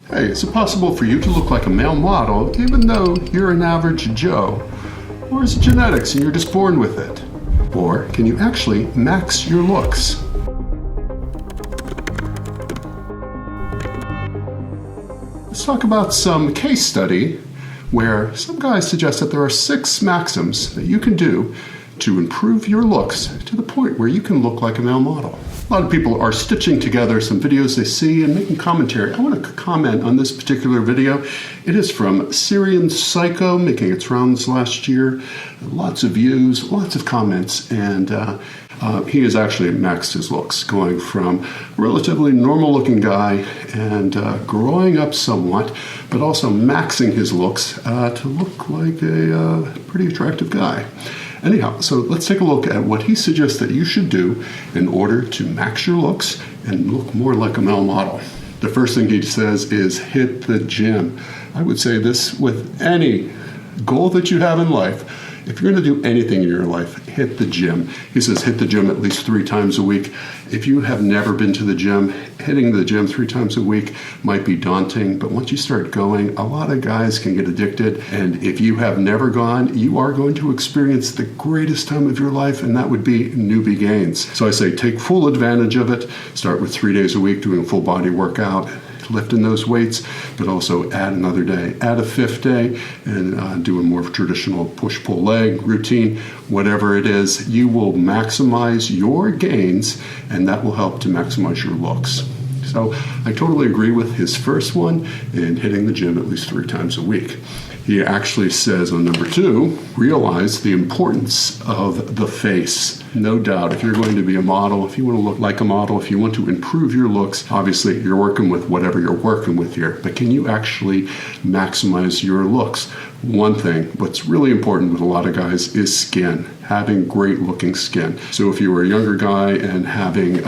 Hey, is it possible for you to look like a male model even though you're an average Joe? Or is it genetics and you're just born with it? Or can you actually max your looks? Let's talk about some case study where some guys suggest that there are 6 maxims that you can do to improve your looks to the point where you can look like a male model. A lot of people are stitching together some videos they see and making commentary. I want to comment on this particular video. It is from Syrian Psycho, making its rounds last year. Lots of views, lots of comments, and he has actually maxed his looks, going from a relatively normal-looking guy and growing up somewhat, but also maxing his looks to look like a pretty attractive guy. Anyhow, so let's take a look at what he suggests that you should do in order to max your looks and look more like a male model. The first thing he says is hit the gym. I would say this with any goal that you have in life. If you're going to do anything in your life, hit the gym. He says hit the gym at least 3 times a week. If you have never been to the gym, hitting the gym 3 times a week might be daunting, but once you start going, a lot of guys can get addicted. And if you have never gone, you are going to experience the greatest time of your life, and that would be newbie gains. So I say take full advantage of it. Start with 3 days a week doing a full body workout, lifting those weights, but also add another day, add a 5th day, and do a more traditional push-pull leg routine. Whatever it is, you will maximize your gains, and that will help to maximize your looks. So I totally agree with his first one in hitting the gym at least 3 times a week. He actually says on number 2, realize the importance of the face. No doubt, if you're going to be a model, if you want to look like a model, if you want to improve your looks, obviously you're working with whatever you're working with here, but can you actually maximize your looks? One thing, what's really important with a lot of guys is skin, having great looking skin. So if you were a younger guy and having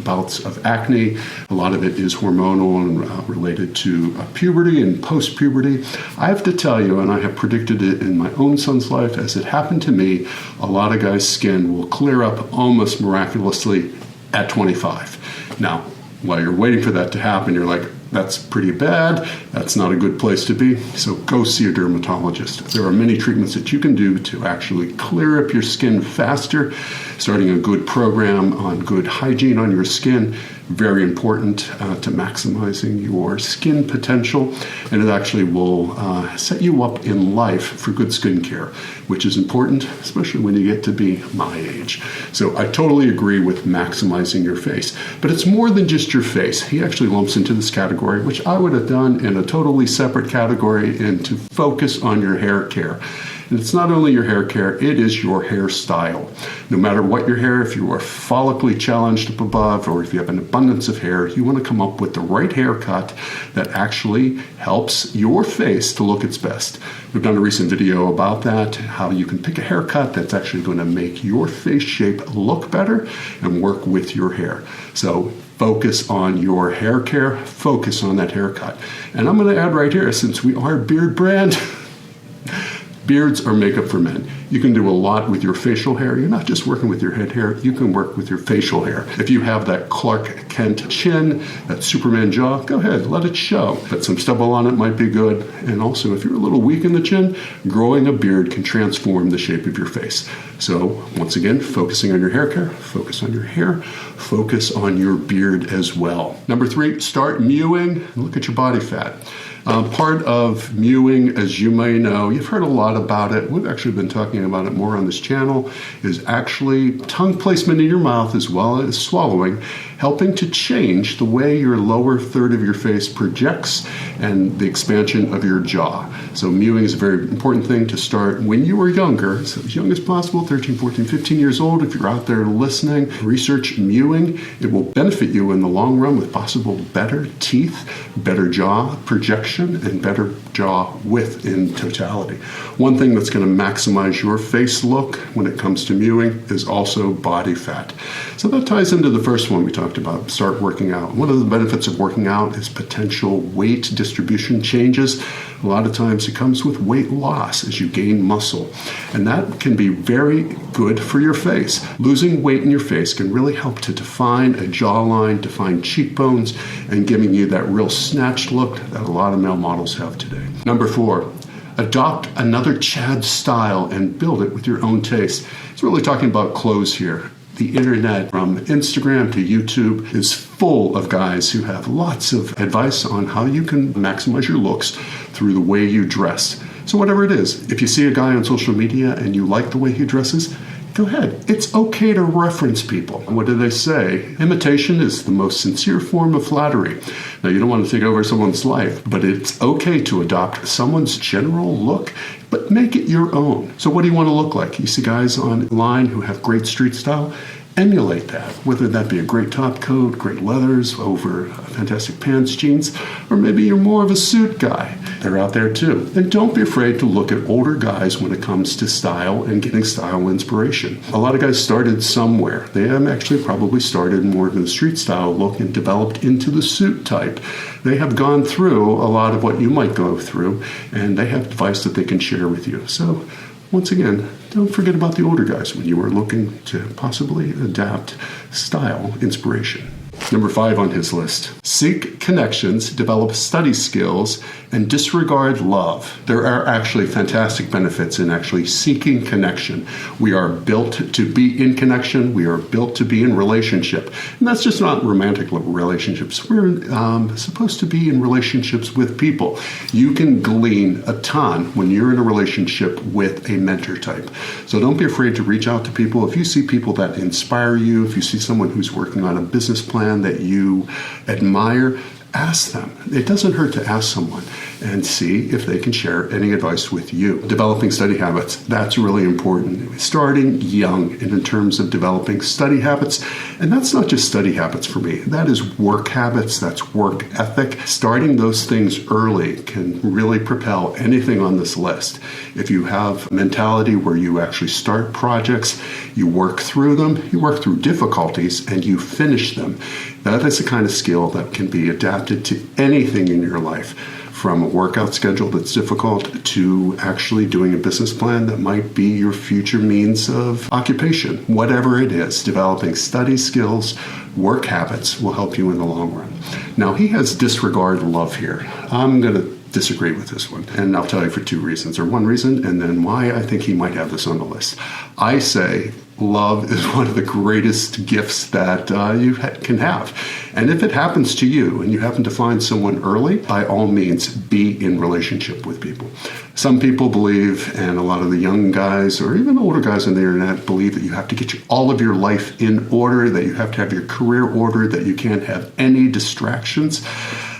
bouts of acne, a lot of it is hormonal and related to puberty and post-puberty. I have to tell you, and I have predicted it in my own son's life as it happened to me, a lot of guys' skin will clear up almost miraculously at 25. Now, while you're waiting for that to happen, you're like, that's pretty bad. That's not a good place to be. So go see a dermatologist. There are many treatments that you can do to actually clear up your skin faster. Starting a good program on good hygiene on your skin, very important to maximizing your skin potential. And it actually will set you up in life for good skincare, which is important, especially when you get to be my age. So I totally agree with maximizing your face. But it's more than just your face. He actually lumps into this category, which I would have done in a totally separate category, and to focus on your hair care. And it's not only your hair care, it is your hairstyle. No matter what your hair, if you are follically challenged up above, or if you have an abundance of hair, you want to come up with the right haircut that actually helps your face to look its best. We've done a recent video about that, how you can pick a haircut that's actually going to make your face shape look better and work with your hair. So focus on your hair care, focus on that haircut. And I'm going to add right here, since we are Beardbrand, beards are makeup for men. You can do a lot with your facial hair. You're not just working with your head hair, you can work with your facial hair. If you have that Clark Kent chin, that Superman jaw, go ahead, let it show. But some stubble on it might be good. And also, if you're a little weak in the chin, growing a beard can transform the shape of your face. So once again, focusing on your hair care, focus on your hair, focus on your beard as well. Number 3, start mewing and look at your body fat. Part of mewing, as you may know, you've heard a lot about it. We've actually been talking about it more on this channel, is actually tongue placement in your mouth as well as swallowing, helping to change the way your lower third of your face projects and the expansion of your jaw. So mewing is a very important thing to start when you are younger, so as young as possible, 13, 14, 15 years old. If you're out there listening, research mewing. It will benefit you in the long run with possible better teeth, better jaw projection, and better jaw width in totality. One thing that's going to maximize your face look when it comes to mewing is also body fat. So that ties into the first one we talked talked about start working out. One of the benefits of working out is potential weight distribution changes. A lot of times it comes with weight loss as you gain muscle, and that can be very good for your face. Losing weight in your face can really help to define a jawline, define cheekbones, and giving you that real snatched look that a lot of male models have today. Number 4, adopt another Chad style and build it with your own taste. It's really talking about clothes here. The internet, from Instagram to YouTube, is full of guys who have lots of advice on how you can maximize your looks through the way you dress. So whatever it is, if you see a guy on social media and you like the way he dresses, go ahead. It's okay to reference people. What do they say? Imitation is the most sincere form of flattery. Now, you don't want to take over someone's life, but it's okay to adopt someone's general look, but make it your own. So what do you want to look like? You see guys online who have great street style? Emulate that, whether that be a great top coat, great leathers over fantastic pants, jeans, or maybe you're more of a suit guy. They're out there too. And don't be afraid to look at older guys when it comes to style and getting style inspiration. A lot of guys started somewhere. They have actually probably started more in the street style look and developed into the suit type. They have gone through a lot of what you might go through, and they have advice that they can share with you. So once again, don't forget about the older guys when you are looking to possibly adapt style inspiration. Number 5 on his list. Seek connections, develop study skills, and disregard love. There are actually fantastic benefits in actually seeking connection. We are built to be in connection. We are built to be in relationship. And that's just not romantic relationships. We're supposed to be in relationships with people. You can glean a ton when you're in a relationship with a mentor type. So don't be afraid to reach out to people. If you see people that inspire you, if you see someone who's working on a business plan that you admire, ask them. It doesn't hurt to ask someone and see if they can share any advice with you. Developing study habits, that's really important. Starting young in terms of developing study habits. And that's not just study habits for me. That is work habits, that's work ethic. Starting those things early can really propel anything on this list. If you have a mentality where you actually start projects, you work through them, you work through difficulties, and you finish them. That is the kind of skill that can be adapted to anything in your life, from a workout schedule that's difficult to actually doing a business plan that might be your future means of occupation. Whatever it is, developing study skills, work habits will help you in the long run. Now, he has disregard love here. I'm going to disagree with this one, and I'll tell you for 2 reasons, or 1 reason, and then why I think he might have this on the list. I say love is one of the greatest gifts that you can have. And if it happens to you and you happen to find someone early, by all means, be in relationship with people. Some people believe, and a lot of the young guys or even older guys on the internet believe, that you have to get all of your life in order, that you have to have your career ordered, that you can't have any distractions.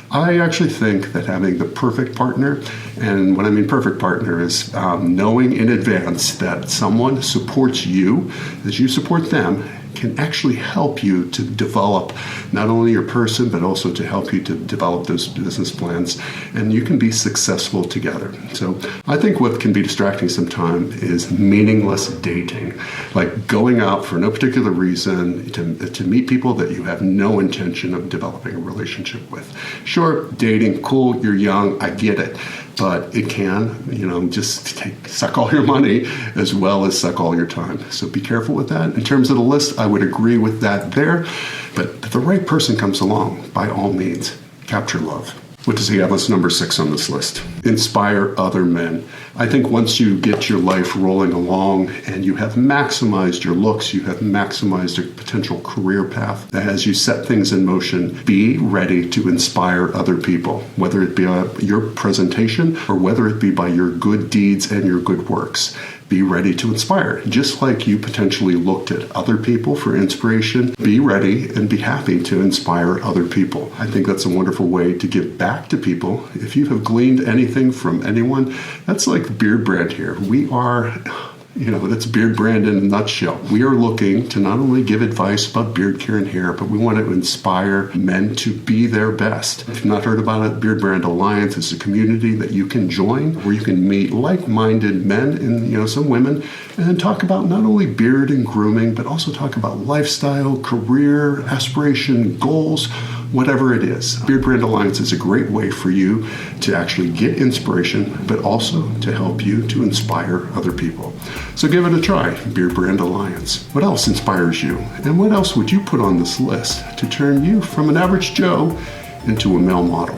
I actually think that having the perfect partner, and what I mean perfect partner is knowing in advance that someone supports you as you support them, can actually help you to develop not only your person, but also to help you to develop those business plans, and you can be successful together. So I think what can be distracting sometimes is meaningless dating, like going out for no particular reason to meet people that you have no intention of developing a relationship with. Sure, dating, cool, you're young, I get it. But it can, just suck all your money as well as suck all your time. So be careful with that. In terms of the list, I would agree with that there. But if the right person comes along, by all means, capture love. What does he have as number 6 on this list? Inspire other men. I think once you get your life rolling along and you have maximized your looks, you have maximized your potential career path, as you set things in motion, be ready to inspire other people, whether it be your presentation or whether it be by your good deeds and your good works. Be ready to inspire. Just like you potentially looked at other people for inspiration, be ready and be happy to inspire other people. I think that's a wonderful way to give back to people. If you have gleaned anything from anyone, that's like Beardbrand here. We are That's Beardbrand in a nutshell. We are looking to not only give advice about beard care and hair, but we want to inspire men to be their best. If you've not heard about it, Beardbrand Alliance is a community that you can join where you can meet like-minded men and some women and talk about not only beard and grooming, but also talk about lifestyle, career, aspiration, goals, whatever it is. Beardbrand Alliance is a great way for you to actually get inspiration, but also to help you to inspire other people. So give it a try, Beardbrand Alliance. What else inspires you? And what else would you put on this list to turn you from an average Joe into a male model?